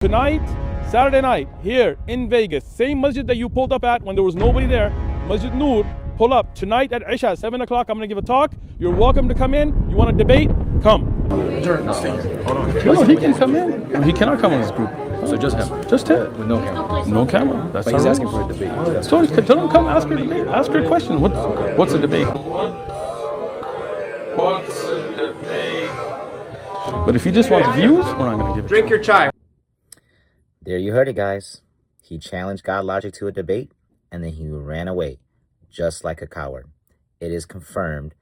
Tonight, Saturday night, here in Vegas, same masjid that you pulled up at when there was nobody there, Masjid Noor, pull up. Tonight at Isha, 7 o'clock, I'm going to give a talk. You're welcome to come in. You want to debate? Come. No, he can come in. No, he cannot come on this group. So just him? Just him. With no camera? No camera. That's but he's asking for a debate. So tell him come ask her a debate. Ask her a question. What's a debate? What's a debate? But if he just wants views, we're not going to give it. Drink your chai. There you heard it, guys. He challenged God Logic to a debate, and then he ran away, just like a coward. It is confirmed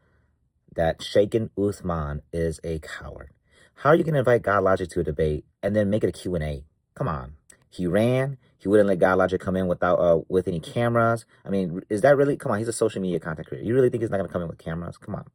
that Shaken Uthmann is a coward. How are you going to invite God Logic to a debate and then make it a Q&A? Come on. He ran. He wouldn't let God Logic come in with any cameras. I mean, is that really? Come on, he's a social media content creator. You really think he's not going to come in with cameras? Come on.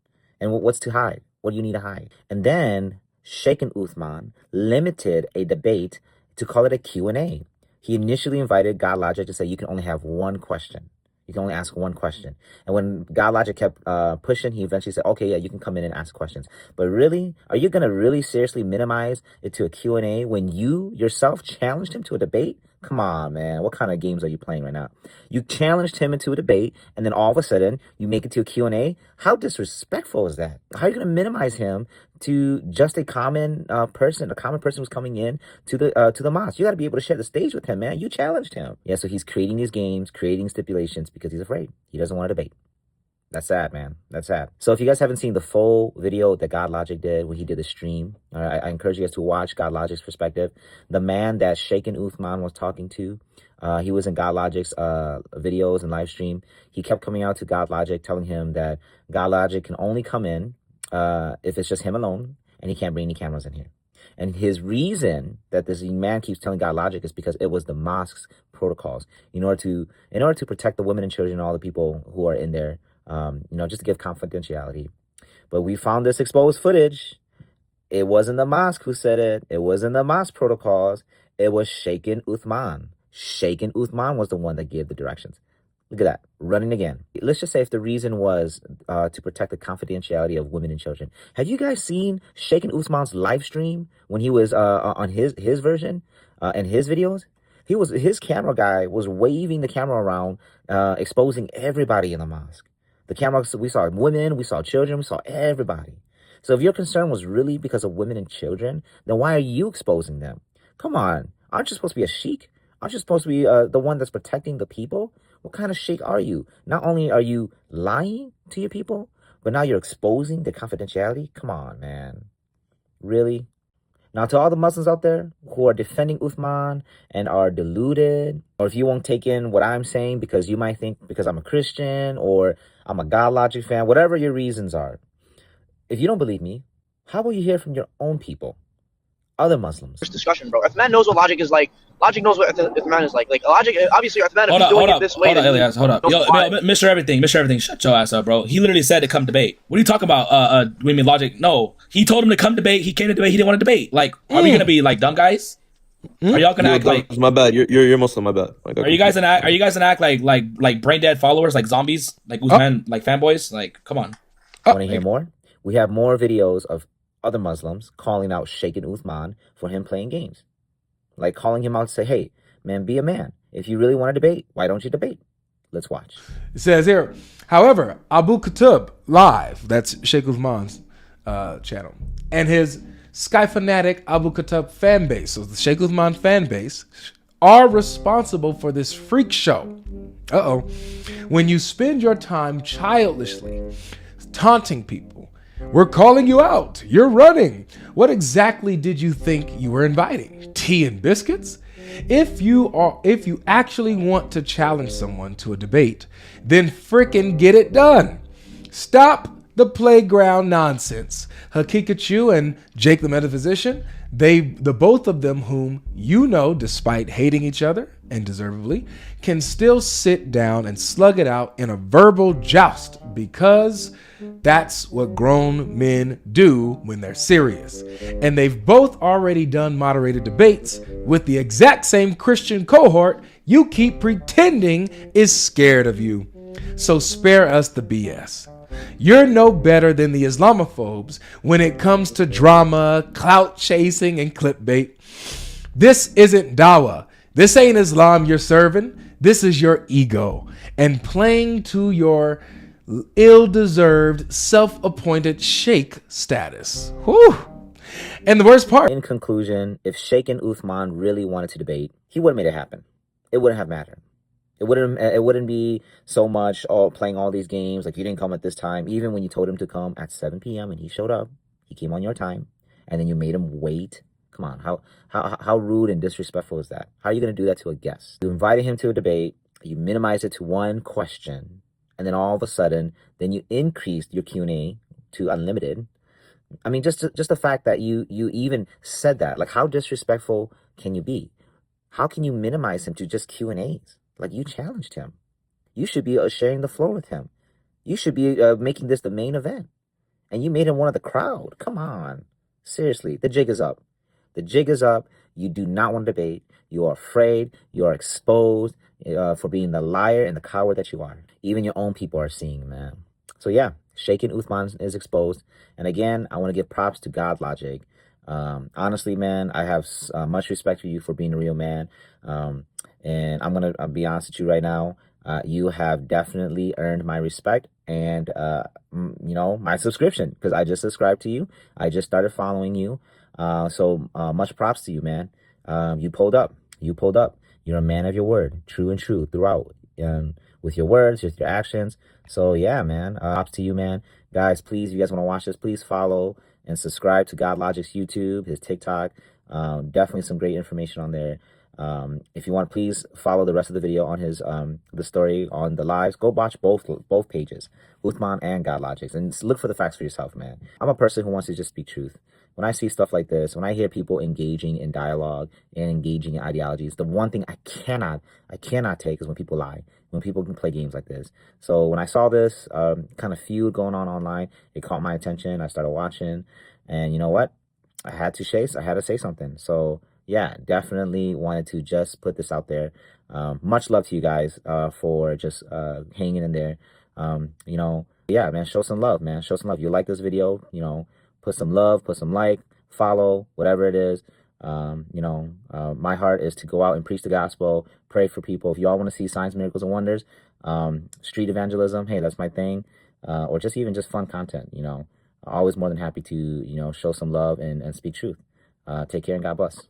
And what's to hide? What do you need to hide? And then Shaken Uthmann limited a debate to call it a Q&A. He initially invited God Logic to say you can only have one question. You can only ask one question. And when God Logic kept pushing, he eventually said, okay, yeah, you can come in and ask questions. But really, are you going to really seriously minimize it to a Q&A when you yourself challenged him to a debate? Come on, man. What kind of games are you playing right now? You challenged him into a debate, and then all of a sudden, you make it to a Q&A? How disrespectful is that? How are you going to minimize him to just a common person who's coming in to the mosque? You got to be able to share the stage with him, man. You challenged him. Yeah, so he's creating these games, creating stipulations because he's afraid. He doesn't want to debate. That's sad, man. That's sad. So if you guys haven't seen the full video that God Logic did when he did the stream, I encourage you guys to watch God Logic's perspective. The man that Shaken Uthmann was talking to, he was in God Logic's videos and live stream. He kept coming out to God Logic, telling him that God Logic can only come in if it's just him alone, and he can't bring any cameras in here. And his reason that this man keeps telling God Logic is because it was the mosque's protocols in order to protect the women and children and all the people who are in there. Just to give confidentiality. But we found this exposed footage. It wasn't the mosque who said it. It wasn't the mosque protocols. It was Shaken Uthmann. Shaken Uthmann was the one that gave the directions. Look at that, running again. Let's just say if the reason was to protect the confidentiality of women and children. Have you guys seen Shaken Uthmann's live stream when he was on his version and his videos? His camera guy was waving the camera around, exposing everybody in the mosque. The camera, we saw women, we saw children, we saw everybody. So if your concern was really because of women and children, then why are you exposing them? Come on. Aren't you supposed to be a sheik? Aren't you supposed to be the one that's protecting the people? What kind of sheik are you? Not only are you lying to your people, but now you're exposing the confidentiality? Come on, man. Really? Now, to all the Muslims out there who are defending Uthman and are deluded, or if you won't take in what I'm saying because you might think because I'm a Christian or I'm a God Logic fan, whatever your reasons are, if you don't believe me, how about you hear from your own people, other Muslims? Discussion, bro. Uthman knows what logic is like. Logic knows what Uthman is like. Like logic, obviously, Uthman, if he's doing it this way, hold up, Elias, hold up. Yo, Mr. Everything, shut your ass up, bro. He literally said to come debate. What are you talking about? We mean logic? No, he told him to come debate. He came to debate. He didn't want to debate. Like, are we gonna be like dumb guys? Are y'all gonna act like? My bad. You're Muslim. My bad. Are you guys gonna act like brain dead followers, like zombies, like Uthman, like fanboys? Like, come on. Want to hear more? We have more videos of other Muslims calling out Shaken Uthmann for him playing games, like calling him out to say, "Hey, man, be a man. If you really want to debate, why don't you debate?" Let's watch. It says here, however, Abu Kutub Live, that's Sheik Uthmann's channel, and his Sky Fanatic Abu Kutub fan base, so the Sheik Uthmann fan base, are responsible for this freak show. When you spend your time childishly taunting people, we're calling you out. You're running. What exactly did you think you were inviting? Tea and biscuits? If you actually want to challenge someone to a debate, then frickin' get it done. Stop the playground nonsense. Hakikachu and Jake the Metaphysician, the both of them whom you know, despite hating each other, and deservedly, can still sit down and slug it out in a verbal joust because that's what grown men do when they're serious. And they've both already done moderated debates with the exact same Christian cohort you keep pretending is scared of you. So spare us the BS. You're no better than the Islamophobes when it comes to drama, clout chasing, and clickbait. This isn't dawah. This ain't Islam you're serving. This is your ego and playing to your ill-deserved, self-appointed sheikh status. Whew. And the worst part. In conclusion, if Shaken Uthman really wanted to debate, he would have made it happen. It wouldn't have mattered. It wouldn't be so much playing all these games like you didn't come at this time. Even when you told him to come at 7 p.m. and he showed up, he came on your time, and then you made him wait. Come on, how rude and disrespectful is that? How are you going to do that to a guest? You invited him to a debate, you minimized it to one question, and then all of a sudden, then you increased your Q&A to unlimited. I mean, just the fact that you even said that, like, how disrespectful can you be? How can you minimize him to just Q&As? Like, you challenged him. You should be sharing the floor with him. You should be making this the main event. And you made him one of the crowd. Come on. Seriously, the jig is up. The jig is up. You do not want to debate. You are afraid. You are exposed for being the liar and the coward that you are. Even your own people are seeing, man. So yeah, Shaken Uthman is exposed. And again, I want to give props to God Logic. Honestly, man, I have much respect for you for being a real man. And I'm going to be honest with you right now. You have definitely earned my respect and, my subscription, because I just subscribed to you. I just started following you. So much props to you, man. You pulled up. You pulled up. You're a man of your word, true and true throughout, with your words, with your actions. So yeah, man, props to you, man. Guys, please, if you guys want to watch this, please follow and subscribe to God Logic's YouTube, his TikTok. Definitely some great information on there. If you want, please follow the rest of the video on his the story on the lives. Go watch both pages, Uthman and God Logics, and look for the facts for yourself, man. I'm a person who wants to just speak truth. When I see stuff like this, when I hear people engaging in dialogue and engaging in ideologies, the one thing I cannot take is when people lie, when people can play games like this. So when I saw this kind of feud going on online, it caught my attention. I started watching, and you know what? I had to say something. So yeah, definitely wanted to just put this out there. Much love to you guys for just hanging in there. Yeah, man, show some love, man. Show some love. You like this video, put some love, put some like, follow, whatever it is. My heart is to go out and preach the gospel, pray for people. If you all want to see signs, miracles, and wonders, street evangelism, hey, that's my thing. Or just fun content, always more than happy to, show some love and speak truth. Take care and God bless.